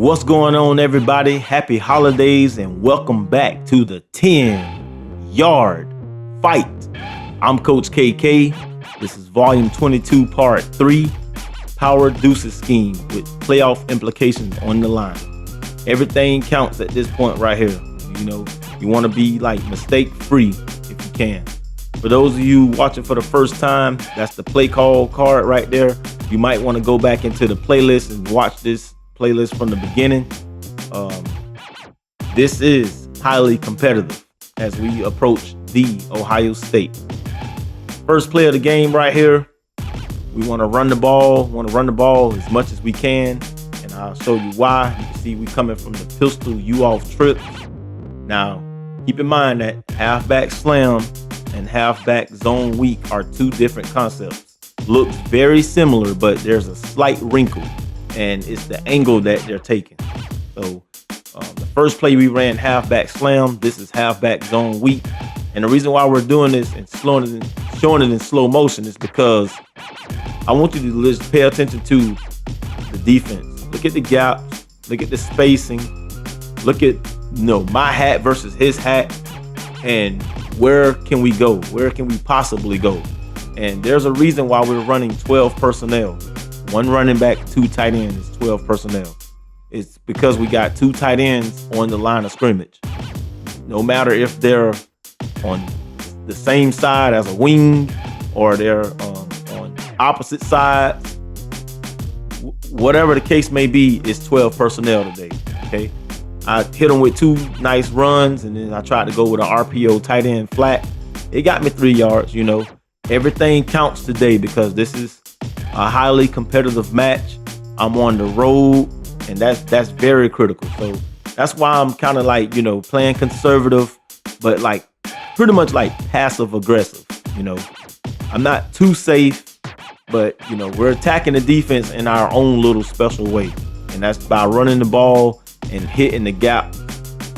What's going on, everybody? Happy holidays and welcome back to the 10-yard fight. I'm Coach KK. This is volume 22, part 3, Power Dueces Scheme with playoff implications on the line. Everything counts at this point right here. You know, you want to be like mistake-free if you can. For those of you watching for the first time, that's the play call card right there. You might want to go back into the playlist and watch this playlist from the beginning. This is highly competitive as we approach the Ohio State. First play of the game right here. We want to run the ball as much as we can, and I'll show you why. You can see we coming from the pistol U-off trips. Now, keep in mind that halfback slam and halfback zone weak are two different concepts. Looks very similar, but there's a slight wrinkle, and it's the angle that they're taking. So the first play we ran halfback slam. This is halfback zone weak, and the reason why we're doing this and showing it in slow motion is because I want you to just pay attention to the defense. Look at the gaps. Look at the spacing. Look at my hat versus his hat, and where can we go? Where can we possibly go? And there's a reason why we're running 12 personnel. One running back, 2 tight ends is 12 personnel. It's because we got 2 tight ends on the line of scrimmage. No matter if they're on the same side as a wing or they're on opposite sides, whatever the case may be, it's 12 personnel today, okay? I hit them with 2 nice runs, and then I tried to go with an RPO tight end flat. It got me 3 yards, Everything counts today because this is a highly competitive match. I'm on the road, and that's very critical. So that's why I'm kind of like, playing conservative, but like pretty much like passive aggressive. I'm not too safe, but we're attacking the defense in our own little special way, and that's by running the ball and hitting the gap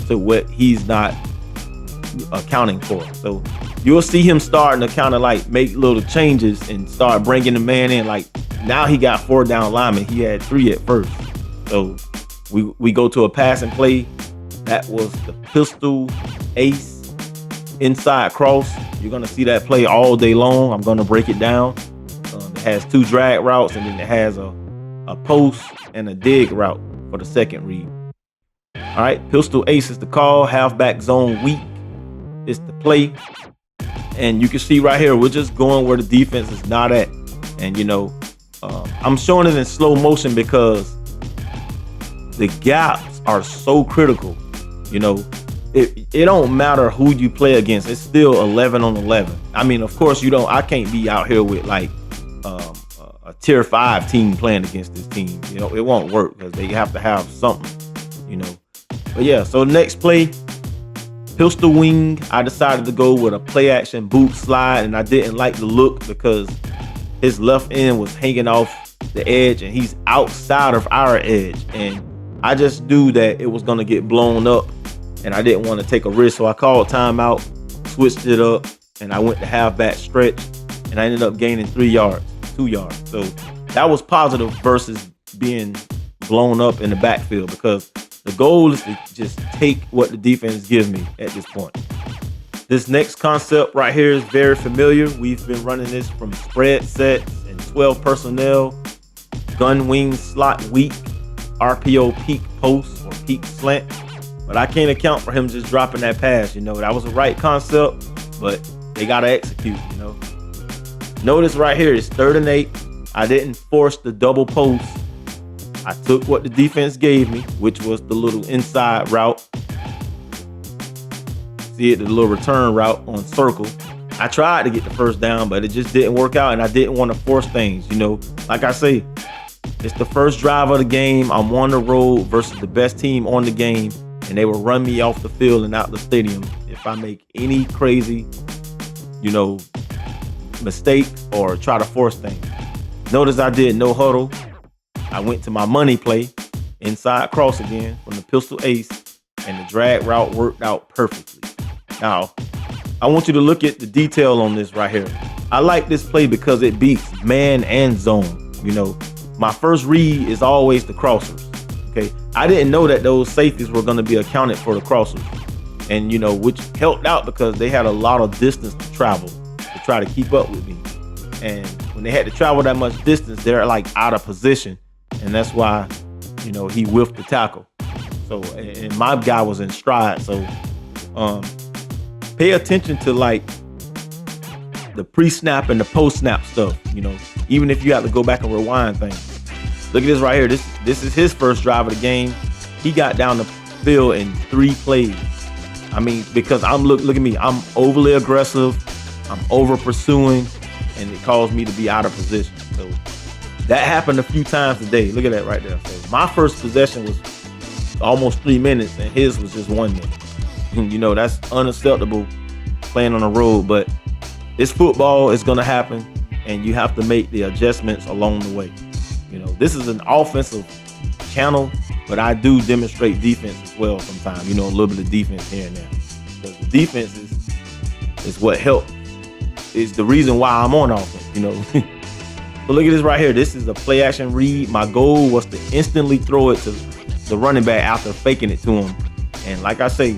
to what he's not accounting for. So you'll see him starting to kind of like make little changes and start bringing the man in. Like now he got 4 down linemen. He had 3 at first. So we go to a passing play. That was the pistol ace inside cross. You're going to see that play all day long. I'm going to break it down. It has 2 drag routes, and then it has a post and a dig route for the second read. All right, pistol ace is the call. Halfback zone weak is the play. And you can see right here, we're just going where the defense is not at. And, I'm showing it in slow motion because the gaps are so critical. It don't matter who you play against. It's still 11 on 11. I mean, of course, I can't be out here with like a tier 5 team playing against this team. It won't work because they have to have something, But yeah, so next play, pistol wing. I decided to go with a play action boot slide, and I didn't like the look because his left end was hanging off the edge and he's outside of our edge, and I just knew that it was going to get blown up, and I didn't want to take a risk. So I called timeout, switched it up, and I went to halfback stretch, and I ended up gaining 2 yards. So that was positive versus being blown up in the backfield, because the goal is to just take what the defense gives me at this point. This next concept right here is very familiar. We've been running this from spread sets and 12 personnel, gun wing slot weak, RPO peak post or peak slant. But I can't account for him just dropping that pass. That was the right concept, but they got to execute, Notice right here, it's 3rd and 8. I didn't force the double post. I took what the defense gave me, which was the little inside route. See it, the little return route on circle. I tried to get the first down, but it just didn't work out, and I didn't want to force things. Like I say, it's the first drive of the game. I'm on the road versus the best team on the game, and they will run me off the field and out the stadium if I make any crazy, mistake or try to force things. Notice I did no huddle. I went to my money play, inside cross again from the pistol ace, and the drag route worked out perfectly. Now, I want you to look at the detail on this right here. I like this play because it beats man and zone. My first read is always the crossers. Okay, I didn't know that those safeties were going to be accounted for the crossers. And, which helped out because they had a lot of distance to travel to try to keep up with me. And when they had to travel that much distance, they're like out of position. And that's why, he whiffed the tackle. So, and my guy was in stride. So, pay attention to like the pre-snap and the post-snap stuff, even if you have to go back and rewind things. Look at this right here. This is his first drive of the game. He got down the field in 3 plays. I mean, because look at me. I'm overly aggressive. I'm over pursuing, and it caused me to be out of position. So that happened a few times today. Look at that right there. So my first possession was almost 3 minutes, and his was just 1 minute. That's unacceptable playing on the road, but it's football. It's gonna happen, and you have to make the adjustments along the way. This is an offensive channel, but I do demonstrate defense as well sometimes, a little bit of defense here and there. Because the defense is what helps. It's the reason why I'm on offense, So look at this right here. This is a play action read. My goal was to instantly throw it to the running back after faking it to him. And like I say,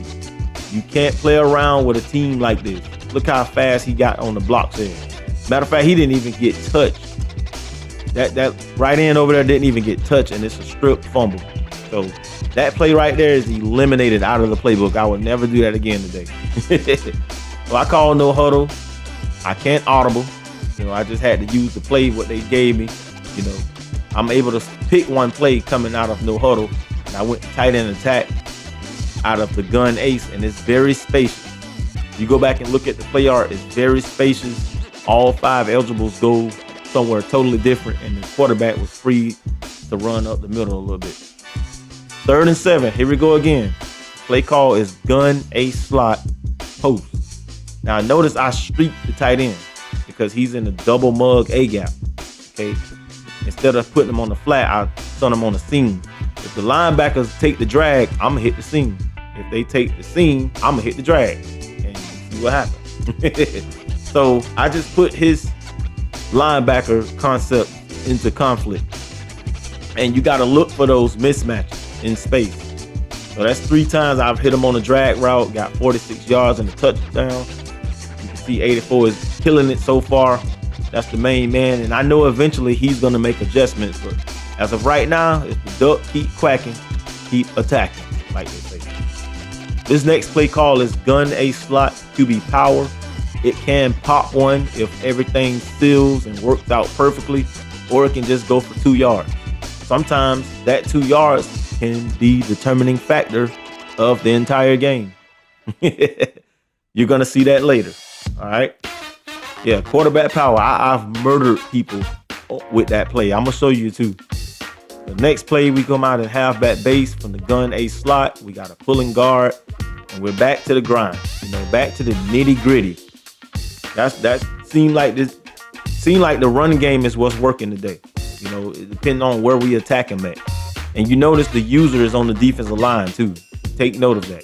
you can't play around with a team like this. Look how fast he got on the blocks there. Matter of fact, he didn't even get touched. That right end over there didn't even get touched, and it's a strip fumble. So that play right there is eliminated out of the playbook. I would never do that again today. So I call no huddle. I can't audible. I just had to use the play what they gave me. I'm able to pick one play coming out of no huddle, and I went to tight end attack out of the gun ace, and it's very spacious. You go back and look at the play art, it's very spacious. All 5 eligibles go somewhere totally different, and the quarterback was free to run up the middle a little bit. 3rd and 7. Here we go again. Play call is gun ace slot post. Now notice I streaked the tight end because he's in the double mug A gap. Okay. Instead of putting him on the flat, I sent him on the seam. If the linebackers take the drag, I'm gonna hit the seam. If they take the seam, I'm gonna hit the drag. And you see what happens. So I just put his linebacker concept into conflict, and you got to look for those mismatches in space. So that's 3 times I've hit him on a drag route, got 46 yards and a touchdown. You can see 84 is killing it so far. That's the main man, and I know eventually he's going to make adjustments, but as of right now, if the duck keep quacking, keep attacking, like they say. This next play call is gun a slot QB power. It can pop one if everything seals and works out perfectly, or it can just go for 2 yards. Sometimes that 2 yards can be the determining factor of the entire game. You're going to see that later. All right. Yeah, quarterback power. I've murdered people with that play. I'm going to show you too. The next play, we come out in halfback base from the gun a slot. We got a pulling guard, and we're back to the grind. Back to the nitty gritty. That seemed like the running game is what's working today. It depends on where we attack him at. And you notice the user is on the defensive line too. Take note of that.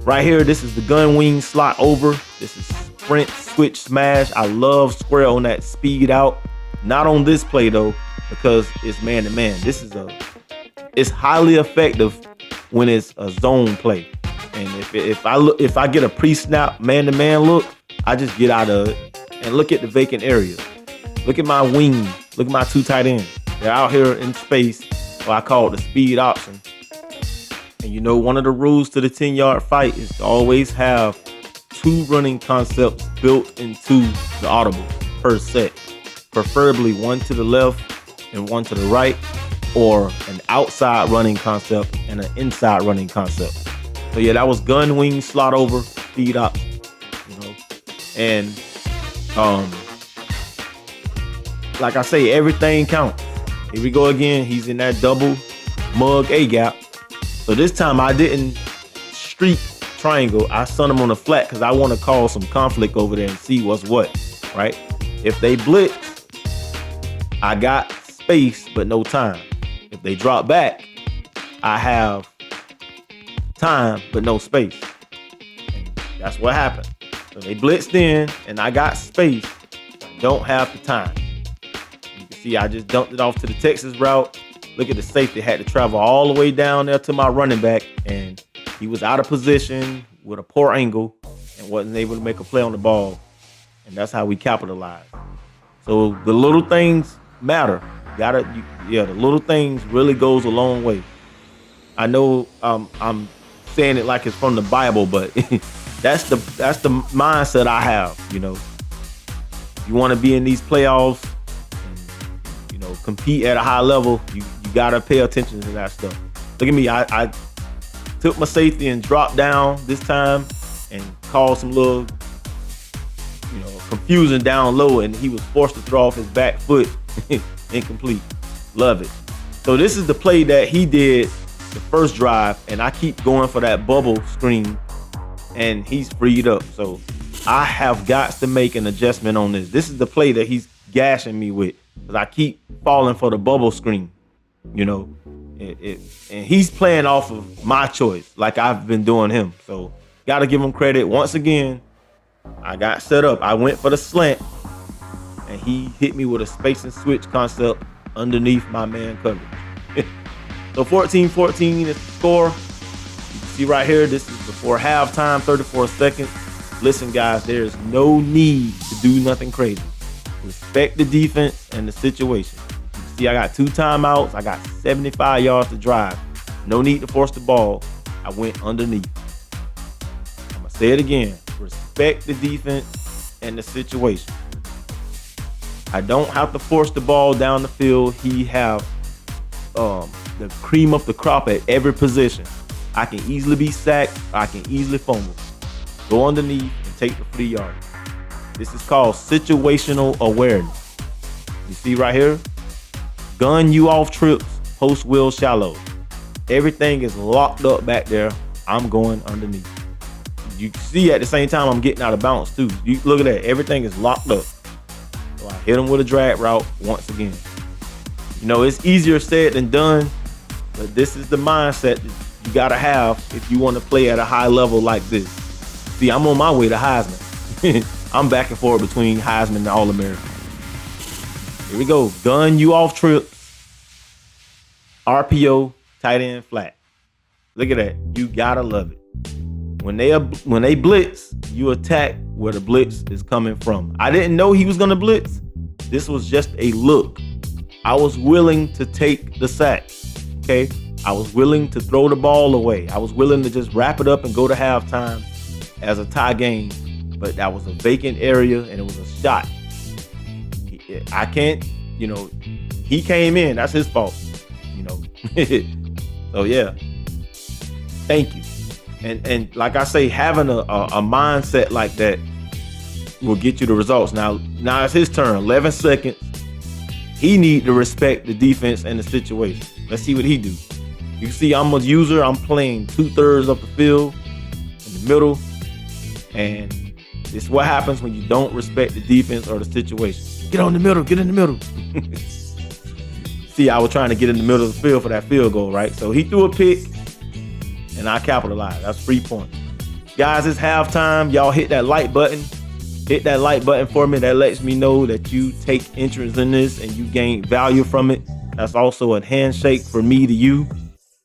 Right here, this is the gun wing slot over. This is sprint, switch, smash. I love square on that speed out. Not on this play though, because it's man to man. It's highly effective when it's a zone play. And if I get a pre-snap man to man look, I just get out of it and look at the vacant areas. Look at my wing. Look at my 2 tight ends. They're out here in space. Well, I call it the speed option. And one of the rules to the 10-yard fight is to always have 2 running concepts built into the audible per set. Preferably 1 to the left and 1 to the right, or an outside running concept and an inside running concept. So yeah, that was gun wing slot over speed option. And like I say, everything counts. Here we go again. He's in that double mug A gap. So this time I didn't streak triangle. I sent him on the flat because I want to cause some conflict over there and see what's what, right? If they blitz, I got space but no time. If they drop back, I have time but no space. And that's what happened. So they blitzed in and I got space. I don't have the time. You can see I just dumped it off to the Texas route. Look at the safety, had to travel all the way down there to my running back, and he was out of position with a poor angle and wasn't able to make a play on the ball. And that's how we capitalized. So the little things matter. The little things really goes a long way. I know I'm saying it like it's from the Bible, but that's the mindset I have. You know, you want to be in these playoffs, and, you know, compete at a high level. You gotta pay attention to that stuff. Look at me. I took my safety and dropped down this time and caused some little, you know, confusion down low, and he was forced to throw off his back foot. Incomplete. Love it. So this is the play that he did the first drive, and I keep going for that bubble screen, and he's freed up. So I have got to make an adjustment on this. This is the play that he's gashing me with, because I keep falling for the bubble screen. You know, and he's playing off of my choice, like I've been doing him. So got to give him credit. Once again, I got set up. I went for the slant, and he hit me with a space and switch concept underneath my man coverage. So 14-14 is the score. You can see right here, this is before halftime, 34 seconds. Listen, guys, there's no need to do nothing crazy. Respect the defense and the situation. You can see I got 2 timeouts. I got 75 yards to drive. No need to force the ball. I went underneath. I'm going to say it again. Respect the defense and the situation. I don't have to force the ball down the field. He have the cream of the crop at every position. I can easily be sacked. I can easily fumble. Go underneath and take the free yard. This is called situational awareness. You see right here? Gun you off trips, post wheel shallow. Everything is locked up back there. I'm going underneath. You see at the same time I'm getting out of bounds too. You look at that. Everything is locked up. So I hit him with a drag route once again. You know, it's easier said than done, but this is the mindset that you got to have if you want to play at a high level like this. See, I'm on my way to Heisman. I'm back and forth between Heisman and All-American. Here we go. Gun you off trips. RPO, tight end flat. Look at that. You got to love it. When they blitz, you attack where the blitz is coming from. I didn't know he was going to blitz. This was just a look. I was willing to take the sack, okay? I was willing to throw the ball away. I was willing to just wrap it up and go to halftime as a tie game, but that was a vacant area and it was a shot. I can't, you know, he came in. That's his fault, you know. So, yeah, thank you. And like I say, having a mindset like that will get you the results. Now it's his turn. 11 seconds. He need to respect the defense and the situation. Let's see what he do. You can see I'm a user. I'm playing 2/3 of the field in the middle. And this is what happens when you don't respect the defense or the situation. Get on the middle. Get in the middle. See, I was trying to get in the middle of the field for that field goal, right? So he threw a pick, and I capitalized. That's 3 points. Guys, it's halftime. Y'all hit that like button. Hit that like button for me. That lets me know that you take interest in this and you gain value from it. That's also a handshake for me to you.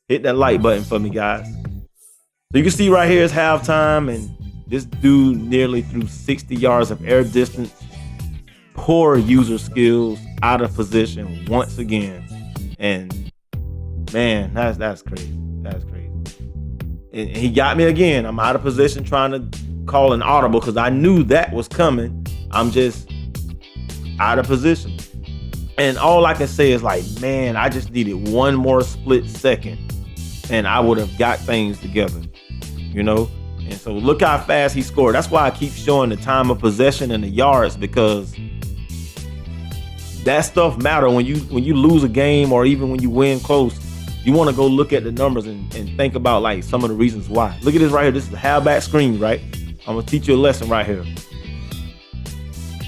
Hit that like button for me, guys. So you can see right here it's halftime, and this dude nearly threw 60 yards of air distance. Poor user skills, out of position once again. And man, that's crazy. That's crazy. And he got me again. I'm out of position trying to call an audible because I knew that was coming. I'm just out of position. And all I can say is like, man, I just needed one more split second and I would have got things together, you know? And so look how fast he scored. That's why I keep showing the time of possession and the yards, because that stuff matter when you lose a game or even when you win close. You want to go look at the numbers and think about like some of the reasons why. Look at this right here. This is a halfback screen, right? I'm going to teach you a lesson right here.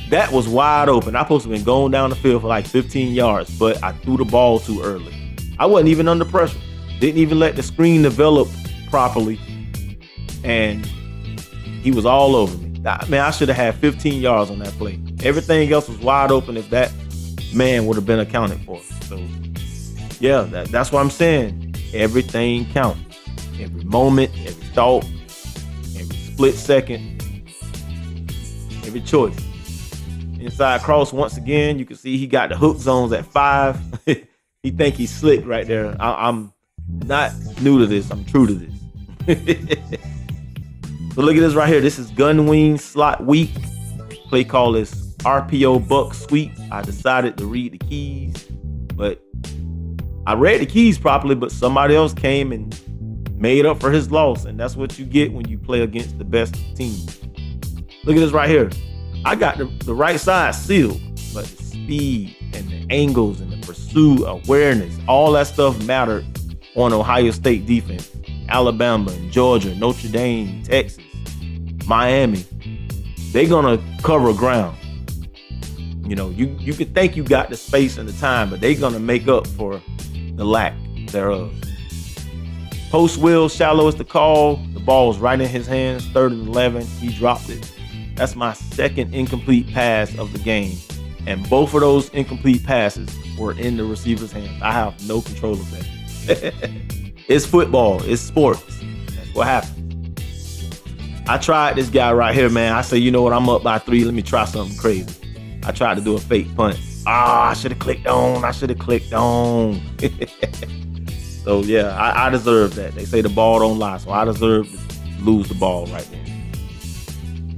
That was wide open. I supposed to have been going down the field for like 15 yards, but I threw the ball too early. I wasn't even under pressure. Didn't even let the screen develop properly. And he was all over me. Man, I should have had 15 yards on that play. Everything else was wide open if that man would have been accounted for. So Yeah, that's what I'm saying. Everything counts. Every moment, every thought, every split second, every choice. Inside cross once again. You can see he got the hook zones at 5. He think he's slick right there. I'm not new to this. I'm true to this. So look at this right here. This is gun wing slot week. Play call is RPO buck sweep. I decided to read the keys, but I read the keys properly, but somebody else came and made up for his loss. And that's what you get when you play against the best team. Look at this right here. I got the right side sealed, but the speed and the angles and the pursuit, awareness, all that stuff mattered on Ohio State defense. Alabama and Georgia, Notre Dame, Texas, Miami, they're gonna cover ground. You know, you could think you got the space and the time, but they're gonna make up for the lack thereof. Post wheel, shallow is the call. The ball was right in his hands, 3rd and 11. He dropped it. That's my second incomplete pass of the game. And both of those incomplete passes were in the receiver's hands. I have no control of that. It's football. It's sports. That's what happens. I tried this guy right here, man. I said, you know what? I'm up by 3. Let me try something crazy. I tried to do a fake punt. I should have clicked on. So, yeah, I deserve that. They say the ball don't lie, so I deserve to lose the ball right there.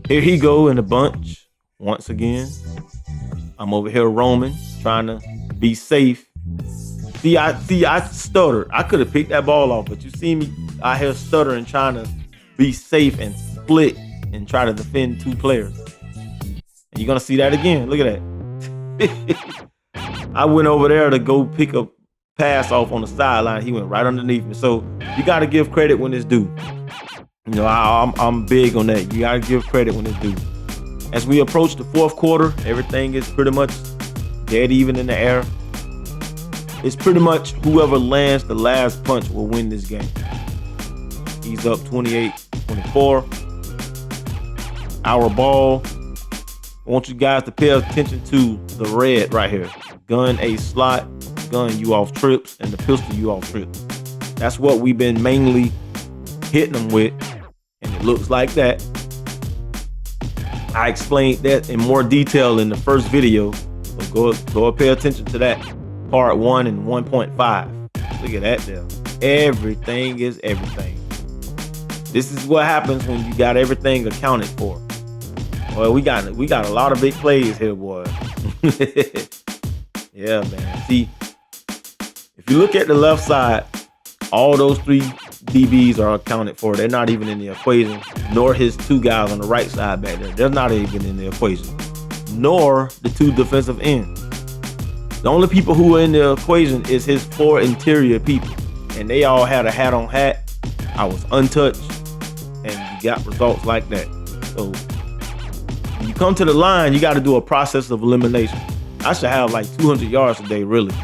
Here he go in a bunch once again. I'm over here roaming, trying to be safe. See, I stuttered. I could have picked that ball off, but you see me out here stuttering, trying to be safe and split and try to defend 2 players. And you're gonna see that again. Look at that. I went over there to go pick a pass off on the sideline. He went right underneath me. So you got to give credit when it's due. You know, I'm big on that. You got to give credit when it's due. As we approach the 4th quarter, everything is pretty much dead even in the air. It's pretty much whoever lands the last punch will win this game. He's up 28-24. Our ball. I want you guys to pay attention to the red right here. Gun a slot, gun you off trips, and the pistol you off trips. That's what we've been mainly hitting them with, and it looks like that. I explained that in more detail in the first video, so go pay attention to that. Part 1 and 1.5. Look at that there. Everything is everything. This is what happens when you got everything accounted for. Well, we got a lot of big plays here, boy. Yeah, man. See, if you look at the left side, all those 3 DBs are accounted for. They're not even in the equation, nor his 2 guys on the right side back there. They're not even in the equation, nor the 2 defensive ends. The only people who are in the equation is his 4 interior people, and they all had a hat on hat. I was untouched, and you got results like that. So when you come to the line, you got to do a process of elimination. I should have like 200 yards today, really.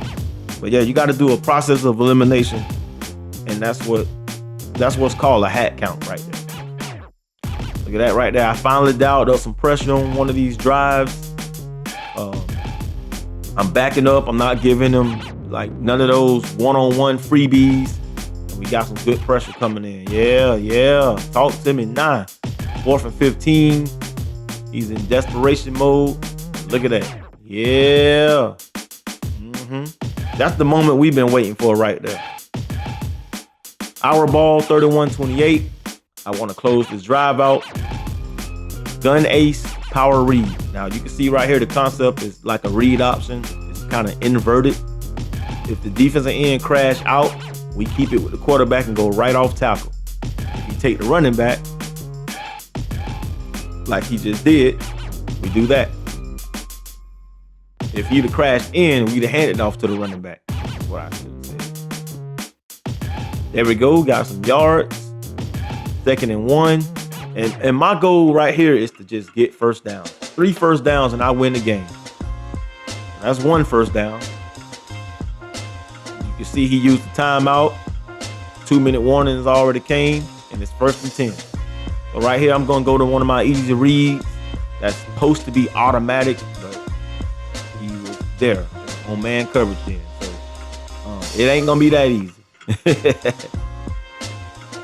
But yeah, you got to do a process of elimination, and that's what's called a hat count right there. Look at that right there. I finally dialed up some pressure on one of these drives. I'm backing up. I'm not giving them like none of those one-on-one freebies. And we got some good pressure coming in. Yeah. Talk to me now. 4th and 15. He's in desperation mode. Look at that. Yeah. That's the moment we've been waiting for right there. Our ball, 31-28. I want to close this drive out. Gun ace, power read. Now you can see right here the concept is like a read option. It's kind of inverted. If the defensive end crash out, we keep it with the quarterback and go right off tackle. If you take the running back, like he just did, we do that. If he'd have crashed in, we'd have handed it off to the running back. That's what I should have said. There we go. Got some yards. 2nd and 1. And my goal right here is to just get first down. 3 first downs and I win the game. That's 1 first down. You can see he used the timeout. 2-minute warnings already came, and it's 1st and 10. So right here, I'm gonna go to one of my easy reads. That's supposed to be automatic, but he was there on man coverage then. So It ain't gonna be that easy.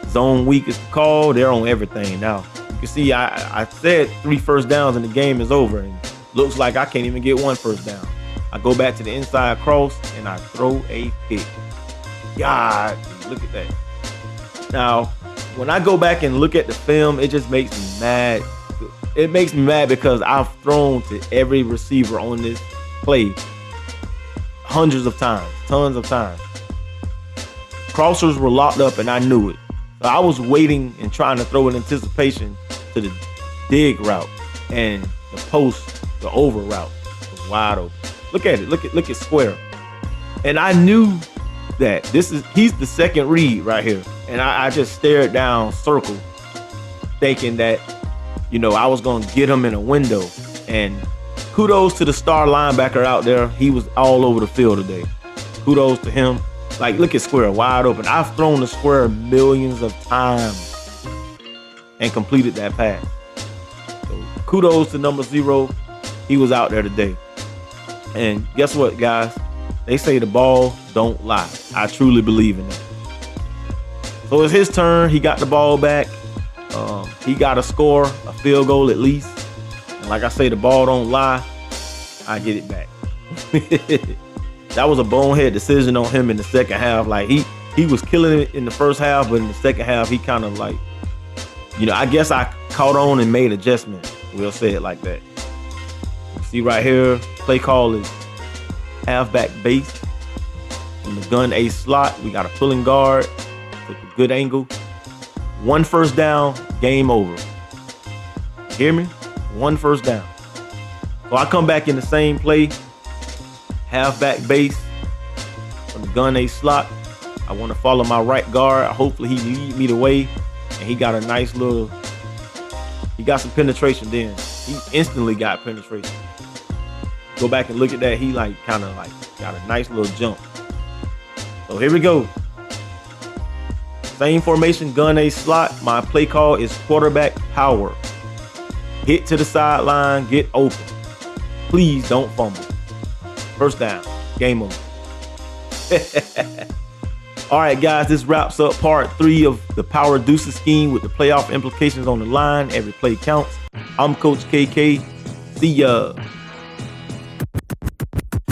Zone weak is the call. They're on everything now. You can see I said 3 first downs and the game is over. And looks like I can't even get 1 first down. I go back to the inside cross and I throw a pick. God, look at that. Now, when I go back and look at the film, it just makes me mad. It makes me mad because I've thrown to every receiver on this play hundreds of times, tons of times. Crossers were locked up and I knew it. So I was waiting and trying to throw in anticipation to the dig route, and the post, the over route was wide open. Look at it. Look at square. And I knew that he's the second read right here. And I just stared down circle, thinking that, I was going to get him in a window. And kudos to the star linebacker out there. He was all over the field today. Kudos to him. Like, look at square, wide open. I've thrown the square millions of times and completed that pass. So kudos to number 0. He was out there today. And guess what, guys? They say the ball don't lie. I truly believe in that. So it's his turn. He got the ball back. He got to score a field goal at least. And like I say, the ball don't lie. I get it back. That was a bonehead decision on him in the second half. Like he was killing it in the first half, but in the second half, he kind of like, I guess I caught on and made adjustments. We'll say it like that. You see right here, play call is halfback base. In the gun A slot, we got a pulling guard. Took a good angle. 1 first down, game over. You hear me? 1 first down. So I come back in the same play. Halfback base from the gun A slot. I want to follow my right guard. Hopefully he lead me the way. And he got a nice little, he got some penetration then. He instantly got penetration. Go back and look at that. He kind of got a nice little jump. So here we go. Same formation, gun A slot. My play call is quarterback power. Hit to the sideline, get open. Please don't fumble. First down, game over. All right, guys, this wraps up part 3 of the Power Dueces Scheme with the playoff implications on the line. Every play counts. I'm Coach KK. See ya.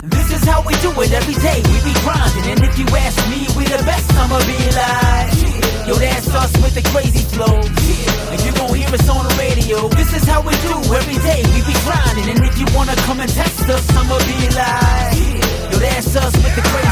This is how we do it every day. We be grinding, and if you ask me, we the best. I'ma be like, yo, that's us with the crazy flow. And you gon' hear us on the radio. This is how we do every day. We be grinding, and if you wanna come and test us, I'ma be like, yo, that's us with the crazy